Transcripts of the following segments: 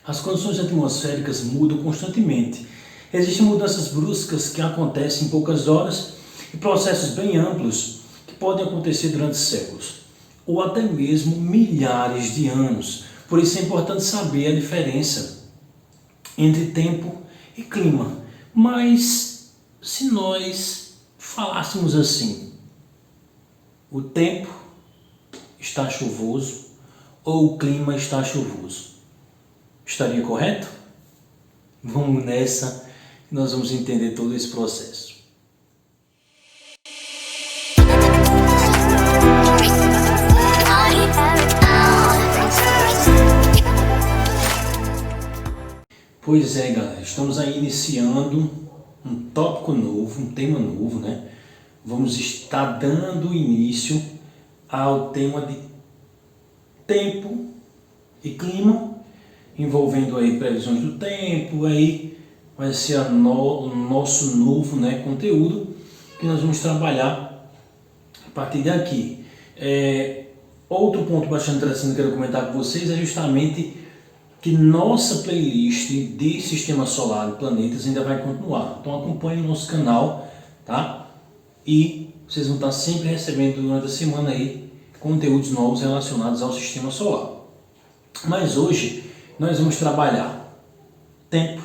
As condições atmosféricas mudam constantemente. Existem mudanças bruscas que acontecem em poucas horas e processos bem amplos que podem acontecer durante séculos ou até mesmo milhares de anos. Por isso é importante saber a diferença entre tempo e clima. Mas se nós falássemos assim, o tempo está chuvoso ou o clima está chuvoso, estaria correto? Vamos nessa, nós vamos entender todo esse processo. Pois é, galera, estamos aí iniciando um tópico novo, um tema novo, né? Vamos estar dando início ao tema de tempo e clima, envolvendo aí previsões do tempo, aí vai ser o nosso novo, né, conteúdo que nós vamos trabalhar a partir daqui. Outro ponto bastante interessante que eu quero comentar com vocês é justamente que nossa playlist de Sistema Solar e planetas ainda vai continuar. Então acompanhe o nosso canal, tá? E vocês vão estar sempre recebendo durante a semana aí conteúdos novos relacionados ao Sistema Solar. Mas hoje nós vamos trabalhar tempo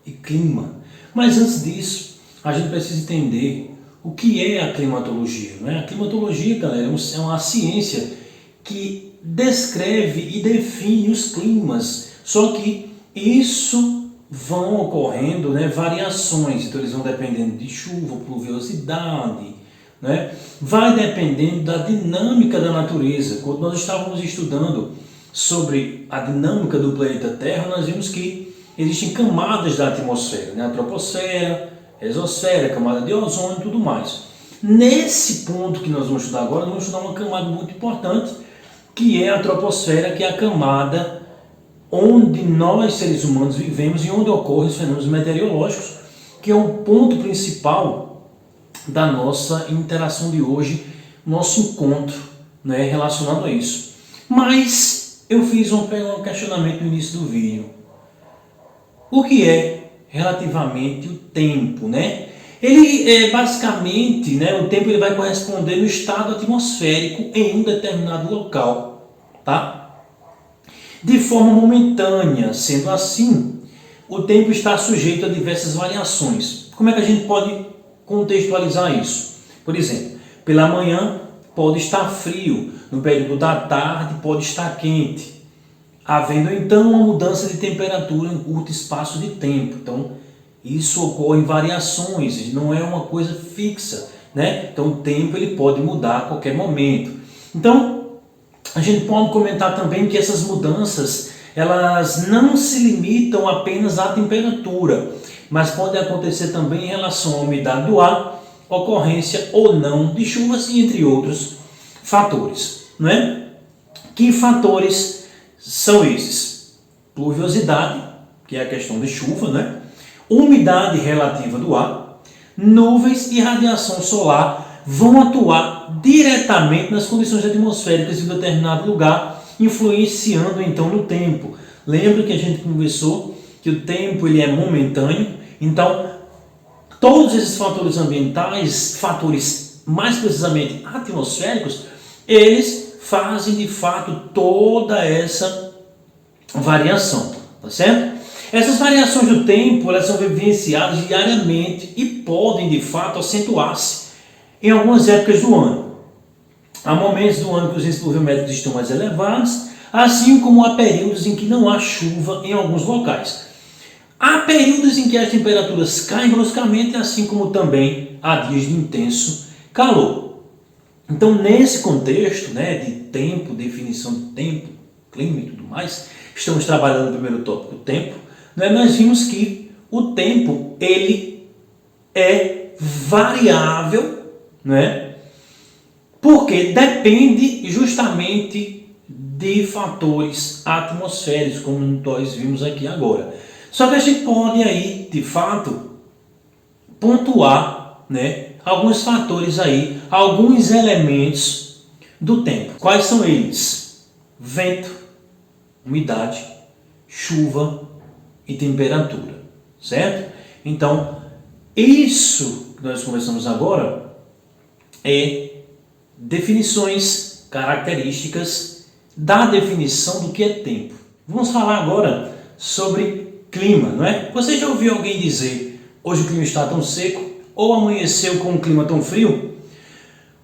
e clima. Mas antes disso, a gente precisa entender o que é a climatologia, né? A climatologia, galera, é uma ciência que descreve e define os climas, só que isso vão ocorrendo, né, variações, então eles vão dependendo de chuva, pluviosidade, né? Vai dependendo da dinâmica da natureza. Quando nós estávamos estudando sobre a dinâmica do planeta Terra, nós vimos que existem camadas da atmosfera, né? A troposfera, a exosfera, a camada de ozônio e tudo mais. Nesse ponto que nós vamos estudar agora, nós vamos estudar uma camada muito importante, que é a troposfera, que é a camada onde nós, seres humanos, vivemos e onde ocorrem os fenômenos meteorológicos, que é o ponto principal da nossa interação de hoje, nosso encontro, né, relacionado a isso. Mas eu fiz um questionamento no início do vídeo. O que é relativamente o tempo, né? Ele basicamente, né, o tempo ele vai corresponder no estado atmosférico em um determinado local, tá? De forma momentânea. Sendo assim, o tempo está sujeito a diversas variações. Como é que a gente pode contextualizar isso? Por exemplo, pela manhã pode estar frio, no período da tarde pode estar quente, havendo então uma mudança de temperatura em curto espaço de tempo. Então, isso ocorre em variações, não é uma coisa fixa, né? Então o tempo ele pode mudar a qualquer momento. Então, a gente pode comentar também que essas mudanças, elas não se limitam apenas à temperatura, mas podem acontecer também em relação à umidade do ar, ocorrência ou não de chuvas e entre outros fatores, né? Que fatores são esses? Pluviosidade, que é a questão de chuva, né? Umidade relativa do ar, nuvens e radiação solar vão atuar diretamente nas condições atmosféricas de um determinado lugar, influenciando então no tempo. Lembra que a gente conversou que o tempo ele é momentâneo, então todos esses fatores ambientais, fatores mais precisamente atmosféricos, eles fazem de fato toda essa variação, tá certo? Essas variações do tempo, elas são vivenciadas diariamente e podem, de fato, acentuar-se em algumas épocas do ano. Há momentos do ano que os índices pluviométricos estão mais elevados, assim como há períodos em que não há chuva em alguns locais. Há períodos em que as temperaturas caem bruscamente, assim como também há dias de intenso calor. Então, nesse contexto, né, de tempo, definição de tempo, clima e tudo mais, estamos trabalhando no primeiro tópico, o tempo. Nós vimos que o tempo ele é variável, né? Porque depende justamente de fatores atmosféricos, como nós vimos aqui agora. Só que a gente pode aí, de fato, pontuar, né, alguns fatores aí, alguns elementos do tempo. Quais são eles? Vento, umidade, chuva e temperatura, certo? Então, isso que nós conversamos agora é definições, características da definição do que é tempo. Vamos falar agora sobre clima, não é? Você já ouviu alguém dizer, hoje o clima está tão seco, ou amanheceu com um clima tão frio?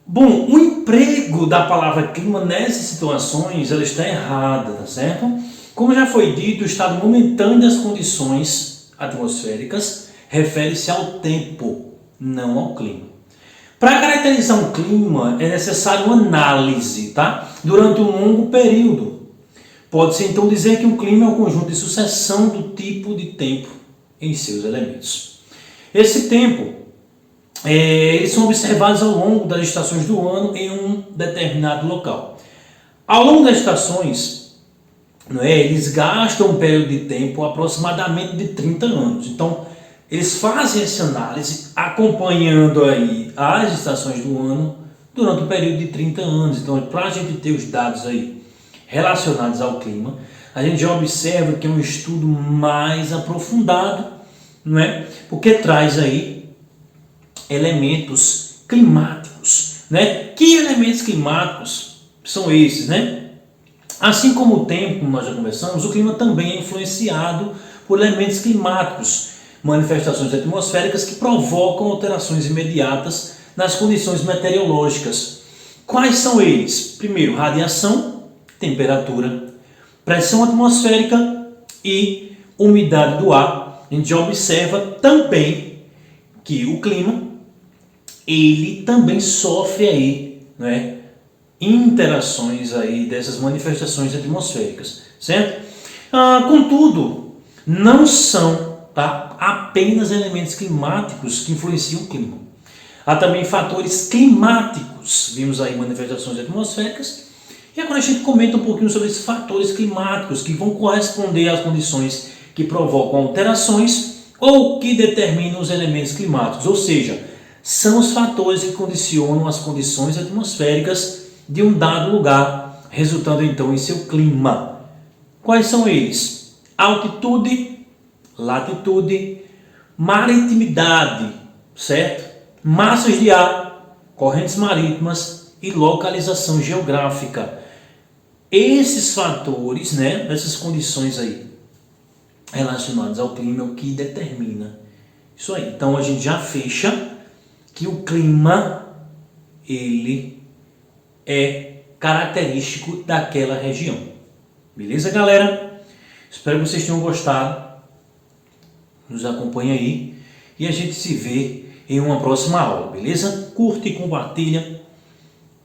Bom, o emprego da palavra clima nessas situações, ela está errada, tá certo? Como já foi dito, o estado momentâneo das condições atmosféricas refere-se ao tempo, não ao clima. Para caracterizar um clima é necessário uma análise, tá? Durante um longo período. Pode-se então dizer que o clima é um conjunto de sucessão do tipo de tempo em seus elementos. Esse tempo, eles são observados ao longo das estações do ano em um determinado local. Ao longo das estações, eles gastam um período de tempo aproximadamente de 30 anos. Então, eles fazem essa análise acompanhando aí as estações do ano durante um período de 30 anos. Então, para a gente ter os dados aí relacionados ao clima, a gente já observa que é um estudo mais aprofundado, não é? Porque traz aí elementos climáticos, né? Que elementos climáticos são esses, né? Assim como o tempo, como nós já conversamos, o clima também é influenciado por elementos climáticos, manifestações atmosféricas que provocam alterações imediatas nas condições meteorológicas. Quais são eles? Primeiro, radiação, temperatura, pressão atmosférica e umidade do ar. A gente já observa também que o clima, ele também sofre aí, né, interações aí dessas manifestações atmosféricas, certo? Contudo, não são, tá, apenas elementos climáticos que influenciam o clima. Há também fatores climáticos, vimos aí manifestações atmosféricas, e agora a gente comenta um pouquinho sobre esses fatores climáticos que vão corresponder às condições que provocam alterações ou que determinam os elementos climáticos, ou seja, são os fatores que condicionam as condições atmosféricas de um dado lugar, resultando então em seu clima. Quais são eles? Altitude, latitude, maritimidade, certo? Massas de ar, correntes marítimas e localização geográfica. Esses fatores, né, essas condições aí relacionadas ao clima é o que determina isso aí. Então a gente já fecha que o clima, ele é característico daquela região. Beleza, galera? Espero que vocês tenham gostado. Nos acompanhe aí e a gente se vê em uma próxima aula, beleza? Curte e compartilha.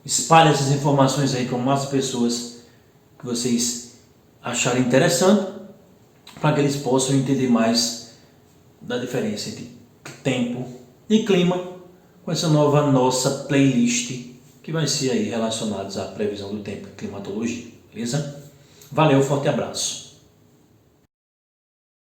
Espalhe essas informações aí para mais pessoas que vocês acharem interessante, para que eles possam entender mais da diferença entre tempo e clima, com essa nova nossa playlist que vai ser aí relacionados à previsão do tempo e climatologia, beleza? Valeu, forte abraço.